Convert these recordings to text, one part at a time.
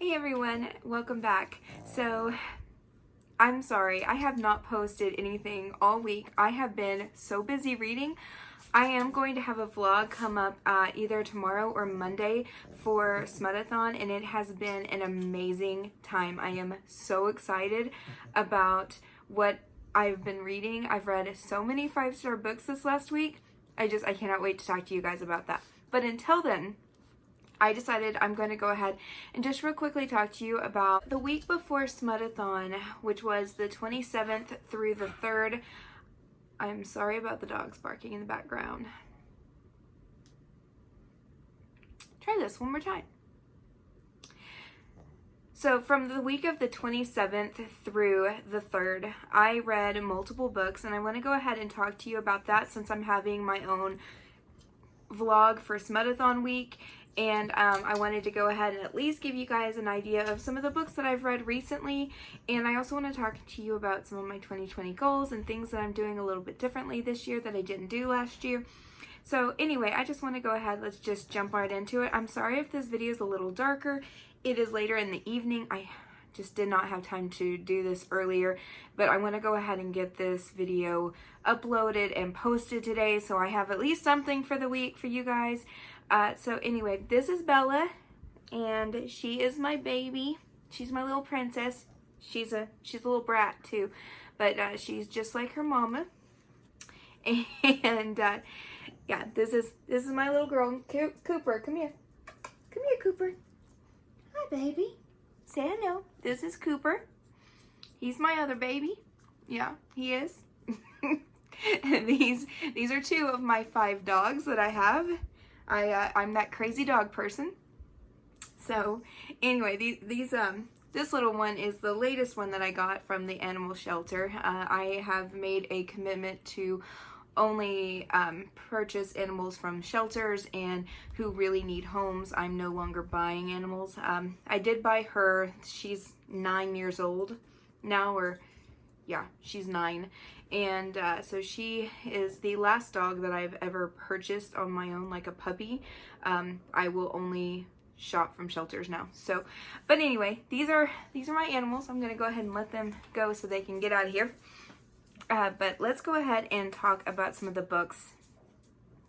Hey everyone, welcome back. So, I'm sorry, I have not posted anything all week. I have been so busy reading. I am going to have a vlog come up either tomorrow or Monday for Smutathon, and it has been an amazing time. I am so excited about what I've been reading. I've read so many 5-star books this last week. I cannot wait to talk to you guys about that. But until then, I decided I'm going to go ahead and just real quickly talk to you about the week before Smutathon, which was the 27th through the 3rd. I'm sorry about the dogs barking in the background. Try this one more time. So from the week of the 27th through the 3rd, I read multiple books, and I want to go ahead and talk to you about that since I'm having my own vlog for Smutathon week. And I wanted to go ahead and at least give you guys an idea of some of the books that I've read recently. And I also want to talk to you about some of my 2020 goals and things that I'm doing a little bit differently this year that I didn't do last year. So anyway, I just want to go ahead. Let's just jump right into it. I'm sorry if this video is a little darker. It is later in the evening. I just did not have time to do this earlier, but I want to go ahead and get this video uploaded and posted today so I have at least something for the week for you guys. So anyway, this is Bella, and she is my baby. She's my little princess. She's a little brat too, but she's just like her mama. And yeah, this is my little girl, Cooper. Come here, Cooper. Hi, baby. Say hello. This is Cooper. He's my other baby. Yeah, he is. These are 2 of my 5 dogs that I have. I'm that crazy dog person. So anyway, this little one is the latest one that I got from the animal shelter. I have made a commitment to only purchase animals from shelters and who really need homes. I'm no longer buying animals. I did buy her. She's 9 years old now, or yeah, she's 9. And so she is the last dog that I've ever purchased on my own, like a puppy. I will only shop from shelters now. So, but anyway, these are my animals. I'm gonna go ahead and let them go so they can get out of here. But let's go ahead and talk about some of the books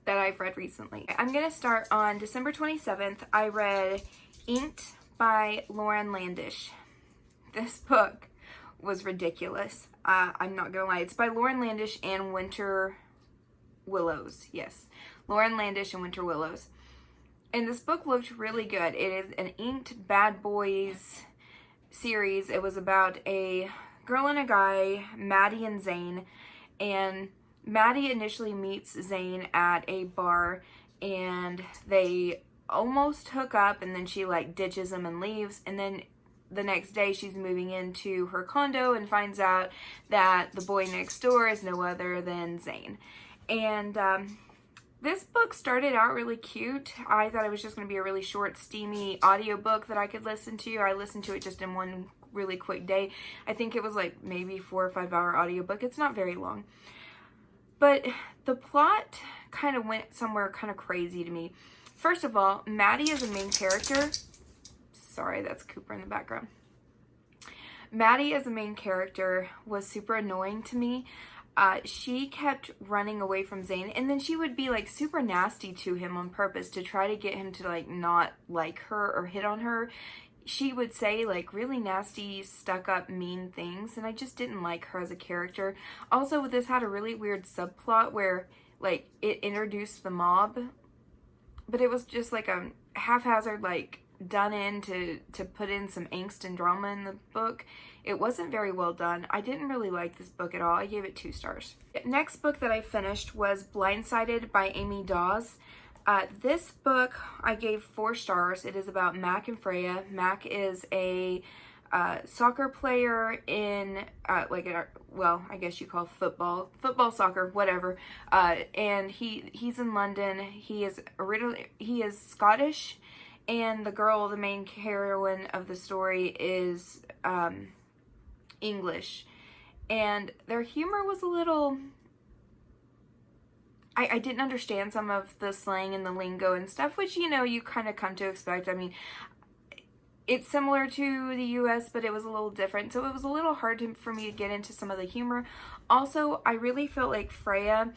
that I've read recently. I'm gonna start on December 27th. I read Inked by Lauren Landish. This book was ridiculous. I'm not gonna lie. It's by Lauren Landish and Winter Willows. Yes, Lauren Landish and Winter Willows. And this book looked really good. It is an inked bad boys series. It was about a girl and a guy, Maddie and Zane. And Maddie initially meets Zane at a bar, and they almost hook up, and then she like ditches him and leaves. And then the next day she's moving into her condo and finds out that the boy next door is no other than Zane. And this book started out really cute. I thought it was just going to be a really short, steamy audiobook that I could listen to. I listened to it just in one really quick day. I think it was like maybe 4 or 5 hour audiobook. It's not very long. But the plot kind of went somewhere kind of crazy to me. First of all, Maddie is a main character. Sorry, that's Cooper in the background. Maddie as a main character was super annoying to me. She kept running away from Zane, and then she would be like super nasty to him on purpose to try to get him to like not like her or hit on her. She would say like really nasty, stuck up, mean things, and I just didn't like her as a character. Also, this had a really weird subplot where like it introduced the mob, but it was just like a haphazard like done in to put in some angst and drama in the book. It wasn't very well done. I didn't really like this book at all. I gave it 2 stars. Next book that I finished was Blindsided by Amy Dawes. This book I gave 4 stars. It is about Mac and Freya. Mac is a soccer player in well, I guess you call football, soccer, whatever. And he's in London. He is Scottish. And the girl, the main heroine of the story, is English. And their humor was a little... I didn't understand some of the slang and the lingo and stuff, which, you know, you kind of come to expect. I mean, it's similar to the US, but it was a little different. So it was a little hard for me to get into some of the humor. Also, I really felt like Freya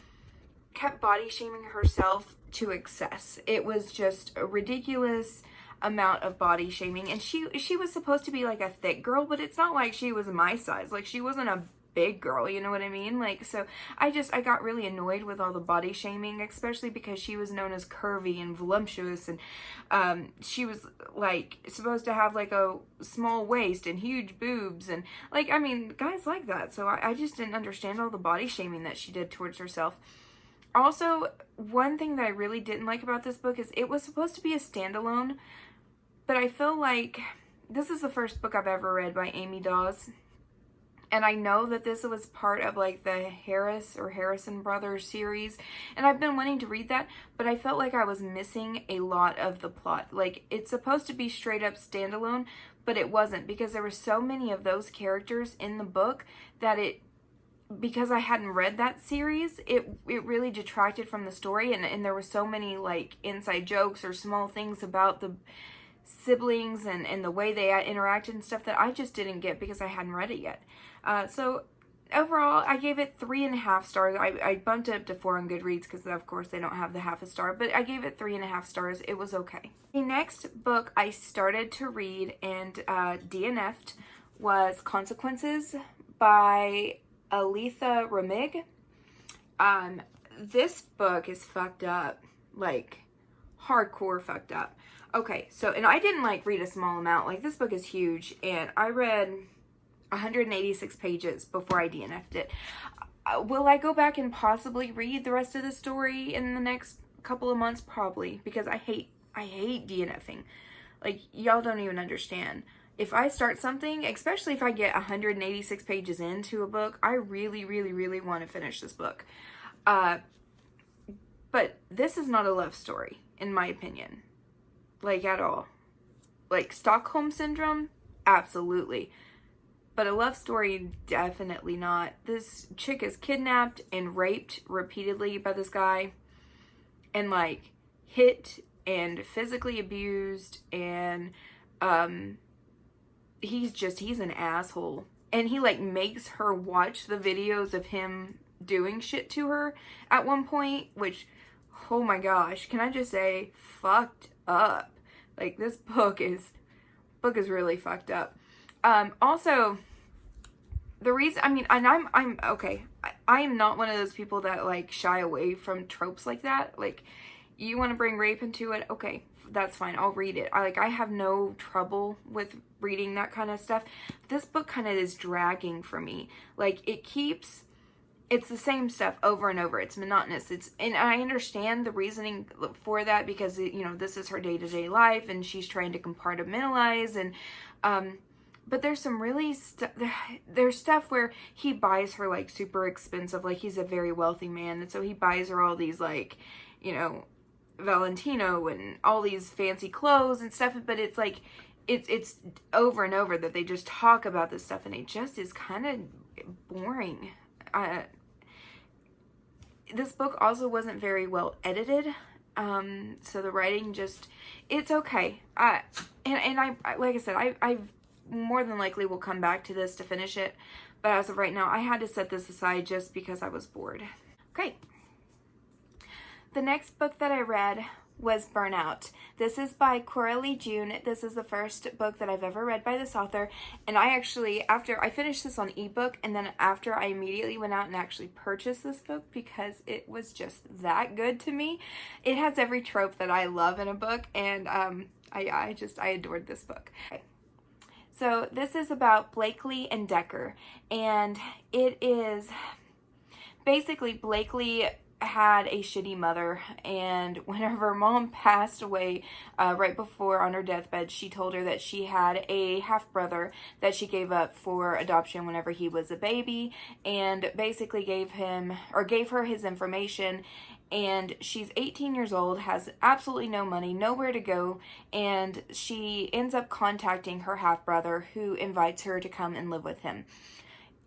kept body shaming herself to excess. It was just a ridiculous amount of body shaming, and she was supposed to be like a thick girl, but it's not like she was my size. Like, she wasn't a big girl, you know what I mean? Like, so I got really annoyed with all the body shaming, especially because she was known as curvy and voluptuous, and she was like supposed to have like a small waist and huge boobs, and like, I mean, guys like that. So I just didn't understand all the body shaming that she did towards herself. Also, one thing that I really didn't like about this book is it was supposed to be a standalone, but I feel like this is the first book I've ever read by Amy Dawes. And I know that this was part of like the Harrison Brothers series. And I've been wanting to read that, but I felt like I was missing a lot of the plot. Like, it's supposed to be straight up standalone, but it wasn't, because there were so many of those characters in the book that because I hadn't read that series, it really detracted from the story. And there were so many like inside jokes or small things about the siblings and the way they interacted and stuff that I just didn't get because I hadn't read it yet. So overall, I gave it 3.5 stars. I bumped it up to 4 on Goodreads because, of course, they don't have the half a star, but I gave it 3.5 stars. It was okay. The next book I started to read and DNF'd was Consequences by Aletha Ramig. This book is fucked up, like hardcore fucked up. Okay, so, and I didn't like read a small amount. Like, this book is huge, and I read 186 pages before I DNF'd it. Will I go back and possibly read the rest of the story in the next couple of months? Probably, because I hate DNFing. Like, y'all don't even understand. If I start something, especially if I get 186 pages into a book, I really, really, really want to finish this book. But this is not a love story, in my opinion. Like, at all. Like, Stockholm Syndrome? Absolutely. But a love story? Definitely not. This chick is kidnapped and raped repeatedly by this guy. And, like, hit and physically abused. And, he's an asshole. And he, like, makes her watch the videos of him doing shit to her at one point. Which, oh my gosh, can I just say, fucked up. Like, this book is really fucked up. Also, the reason, I mean, and I'm okay. I am not one of those people that like shy away from tropes like that. Like, you want to bring rape into it? Okay, that's fine. I'll read it. I have no trouble with reading that kind of stuff. This book kind of is dragging for me. Like, it's the same stuff over and over. It's monotonous. And I understand the reasoning for that because, you know, this is her day-to-day life and she's trying to compartmentalize. And, but there's some really, there's stuff where he buys her like super expensive, like he's a very wealthy man. And so he buys her all these like, you know, Valentino and all these fancy clothes and stuff. But it's like, it's over and over that they just talk about this stuff and it just is kind of boring. This book also wasn't very well edited, so the writing just, it's okay. And I like I said, I more than likely will come back to this to finish it, but as of right now, I had to set this aside just because I was bored. Okay. The next book that I read was Burnout. This is by Coralie June. This is the first book that I've ever read by this author, and I actually, after I finished this on ebook, and then after I immediately went out and actually purchased this book because it was just that good to me. It has every trope that I love in a book, and I adored this book. Okay. So this is about Blakely and Decker, and it is basically Blakely had a shitty mother, and whenever her mom passed away right before on her deathbed, she told her that she had a half-brother that she gave up for adoption whenever he was a baby, and basically gave her his information. And she's 18 years old, has absolutely no money, nowhere to go, and she ends up contacting her half-brother, who invites her to come and live with him.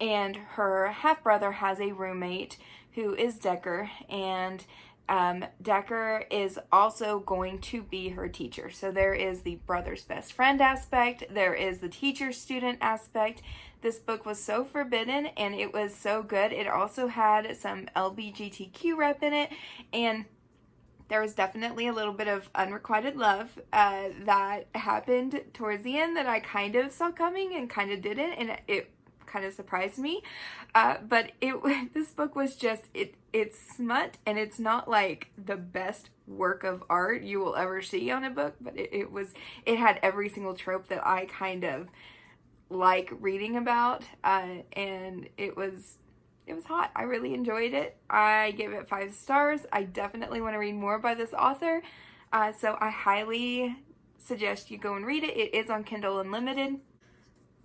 And her half-brother has a roommate who is Decker, and Decker is also going to be her teacher. So there is the brother's best friend aspect, there is the teacher-student aspect. This book was so forbidden and it was so good. It also had some LGBTQ rep in it, and there was definitely a little bit of unrequited love that happened towards the end that I kind of saw coming and kind of didn't, and it kind of surprised me. But this book was just, it's smut, and it's not like the best work of art you will ever see on a book, but it had every single trope that I kind of like reading about, and it was hot. I really enjoyed it. I gave it 5 stars. I definitely want to read more by this author, so I highly suggest you go and read it. It is on Kindle Unlimited.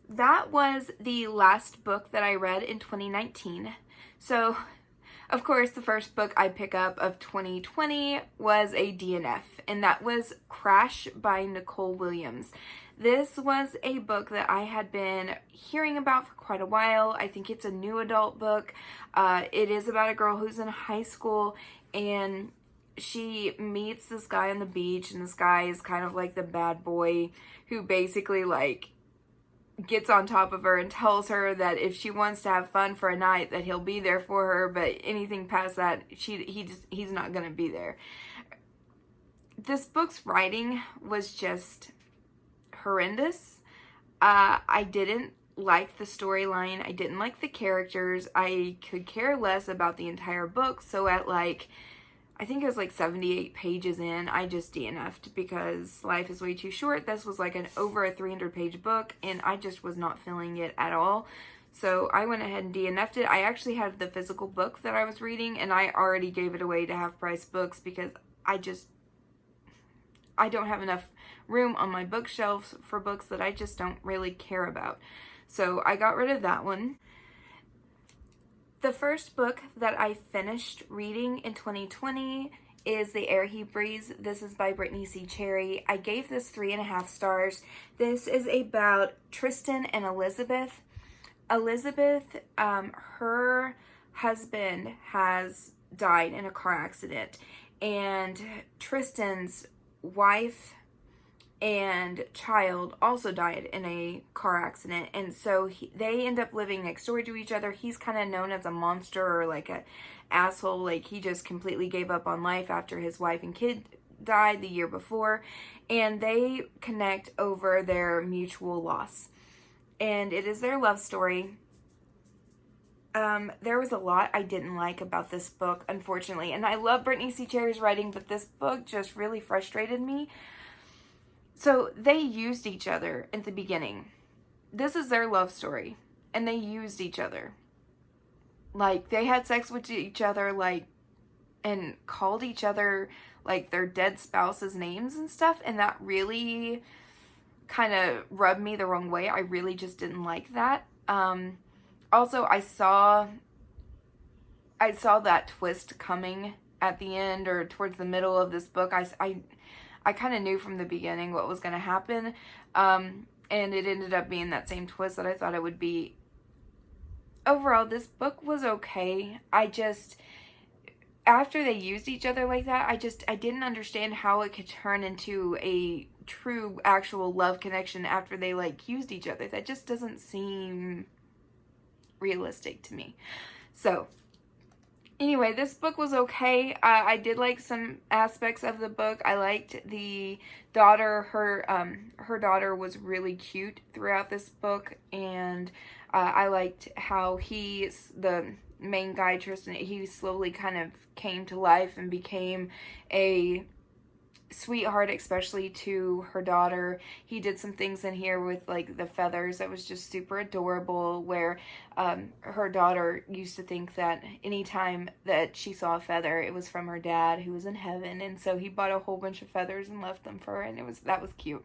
That was the last book that I read in 2019. So, of course, the first book I pick up of 2020 was a DNF, and that was Crash by Nicole Williams. This was a book that I had been hearing about for quite a while. I think it's a new adult book. It is about a girl who's in high school, and she meets this guy on the beach, and this guy is kind of like the bad boy who basically like gets on top of her and tells her that if she wants to have fun for a night that he'll be there for her, but anything past that he's not gonna be there. This book's writing was just horrendous. I didn't like the storyline. I didn't like the characters. I could care less about the entire book. So at I think it was 78 pages in, I just DNF'd because life is way too short. This was over a 300-page book, and I just was not feeling it at all. So I went ahead and DNF'd it. I actually had the physical book that I was reading, and I already gave it away to half-price books because I don't have enough room on my bookshelves for books that I just don't really care about. So I got rid of that one. The first book that I finished reading in 2020 is The Air He Breathes. This is by Brittany C. Cherry. I gave this 3.5 stars. This is about Tristan and Elizabeth. Elizabeth, her husband has died in a car accident, and Tristan's wife and child also died in a car accident, and so they end up living next door to each other. He's kind of known as a monster or a asshole, he just completely gave up on life after his wife and kid died the year before, and they connect over their mutual loss, and it is their love story. There was a lot I didn't like about this book, unfortunately, and I love Brittany C. Cherry's writing, but this book just really frustrated me. So they used each other at the beginning. This is their love story, and they used each other. They had sex with each other, and called each other, their dead spouses' names and stuff, and that really kind of rubbed me the wrong way. I really just didn't like that. Also, I saw that twist coming at the end or towards the middle of this book. I kind of knew from the beginning what was going to happen, and it ended up being that same twist that I thought it would be. Overall, this book was okay. After they used each other like that, I didn't understand how it could turn into a true, actual love connection after they, used each other. That just doesn't seem realistic to me. So, anyway, this book was okay. I did like some aspects of the book. I liked the daughter. Her daughter was really cute throughout this book, and I liked how the main guy, Tristan, he slowly kind of came to life and became a sweetheart, especially to her daughter. He did some things in here with the feathers that was just super adorable, where her daughter used to think that anytime that she saw a feather, it was from her dad who was in heaven, and so he bought a whole bunch of feathers and left them for her, and that was cute.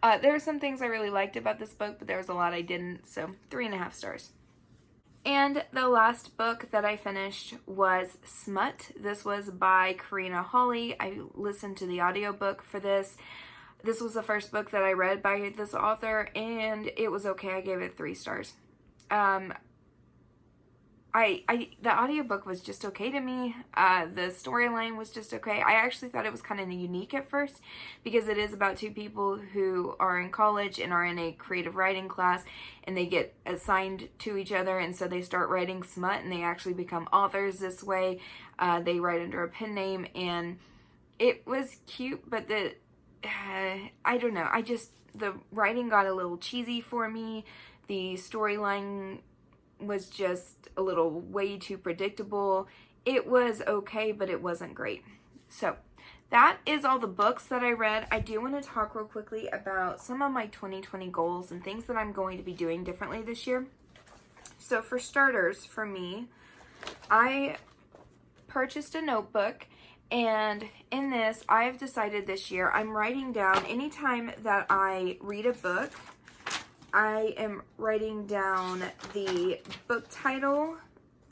There were some things I really liked about this book, but there was a lot I didn't, so 3.5 stars. And the last book that I finished was Smut. This was by Karina Hawley. I listened to the audiobook for this. This was the first book that I read by this author, and it was okay. I gave it 3 stars. I the audiobook was just okay to me. The storyline was just okay. I actually thought it was kind of unique at first because it is about two people who are in college and are in a creative writing class, and they get assigned to each other, and so they start writing smut, and they actually become authors this way. They write under a pen name, and it was cute, but I don't know. The writing got a little cheesy for me. The storyline was just a little way too predictable. It was okay, but it wasn't great. So that is all the books that I read. I do want to talk real quickly about some of my 2020 goals and things that I'm going to be doing differently this year. So for starters, for me, I purchased a notebook, and in this, I've decided this year I'm writing down anytime that I read a book. I am writing down the book title,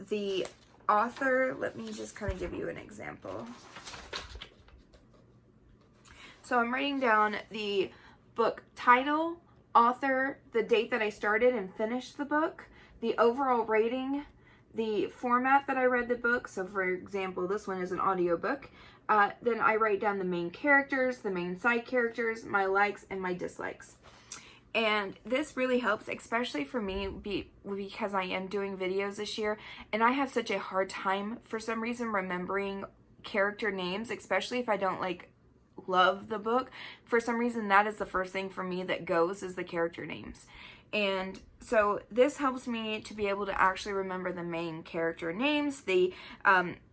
the author. Let me just kind of give you an example. So I'm writing down the book title, author, the date that I started and finished the book, the overall rating, the format that I read the book. So for example, this one is an audiobook. Then I write down the main characters, the main side characters, my likes and my dislikes. And this really helps, especially for me, because I am doing videos this year, and I have such a hard time, for some reason, remembering character names, especially if I don't, love the book. For some reason, that is the first thing for me that goes, is the character names. And so this helps me to be able to actually remember the main character names, the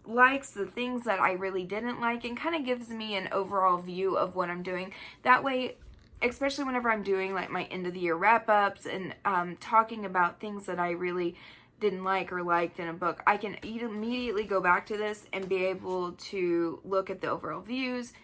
likes, the things that I really didn't like, and kind of gives me an overall view of what I'm doing. That way, especially whenever I'm doing my end of the year wrap ups and talking about things that I really didn't like or liked in a book, I can immediately go back to this and be able to look at the overall views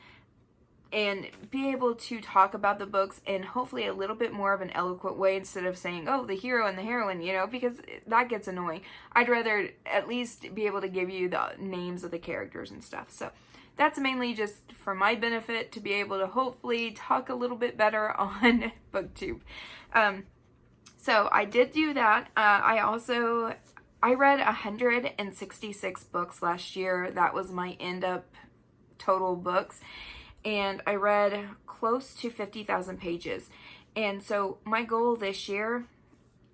and be able to talk about the books in hopefully a little bit more of an eloquent way, instead of saying, oh, the hero and the heroine, because that gets annoying. I'd rather at least be able to give you the names of the characters and stuff. So that's mainly just for my benefit, to be able to hopefully talk a little bit better on BookTube. So I did do that. I read 166 books last year. That was my end up total books. And I read close to 50,000 pages. And so my goal this year,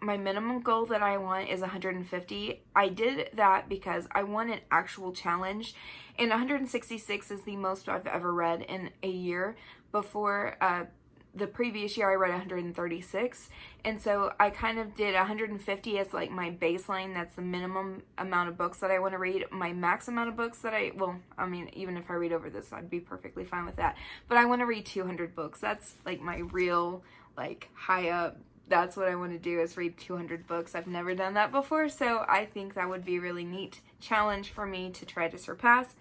my minimum goal that I want is 150. I did that because I want an actual challenge. And 166 is the most I've ever read in a year. Before the previous year, I read 136. And so I kind of did 150 as my baseline. That's the minimum amount of books that I want to read. My max amount of books that even if I read over this, I'd be perfectly fine with that. But I want to read 200 books. That's my real high up. That's what I want to do, is read 200 books. I've never done that before, so I think that would be a really neat challenge for me to try to surpass.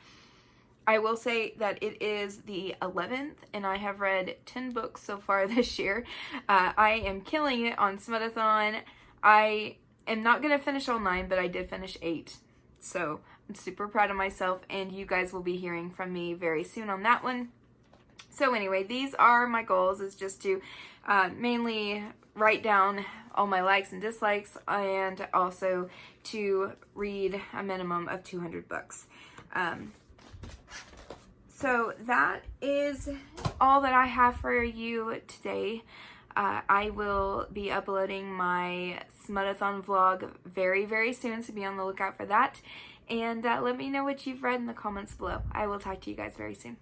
I will say that it is the 11th, and I have read 10 books so far this year. I am killing it on Smutathon. I am not going to finish all 9, but I did finish 8. So I'm super proud of myself, and you guys will be hearing from me very soon on that one. So anyway, these are my goals, is just to mainly write down all my likes and dislikes, and also to read a minimum of 200 books. So that is all that I have for you today. I will be uploading my Smutathon vlog very, very soon, so be on the lookout for that. And let me know what you've read in the comments below. I will talk to you guys very soon.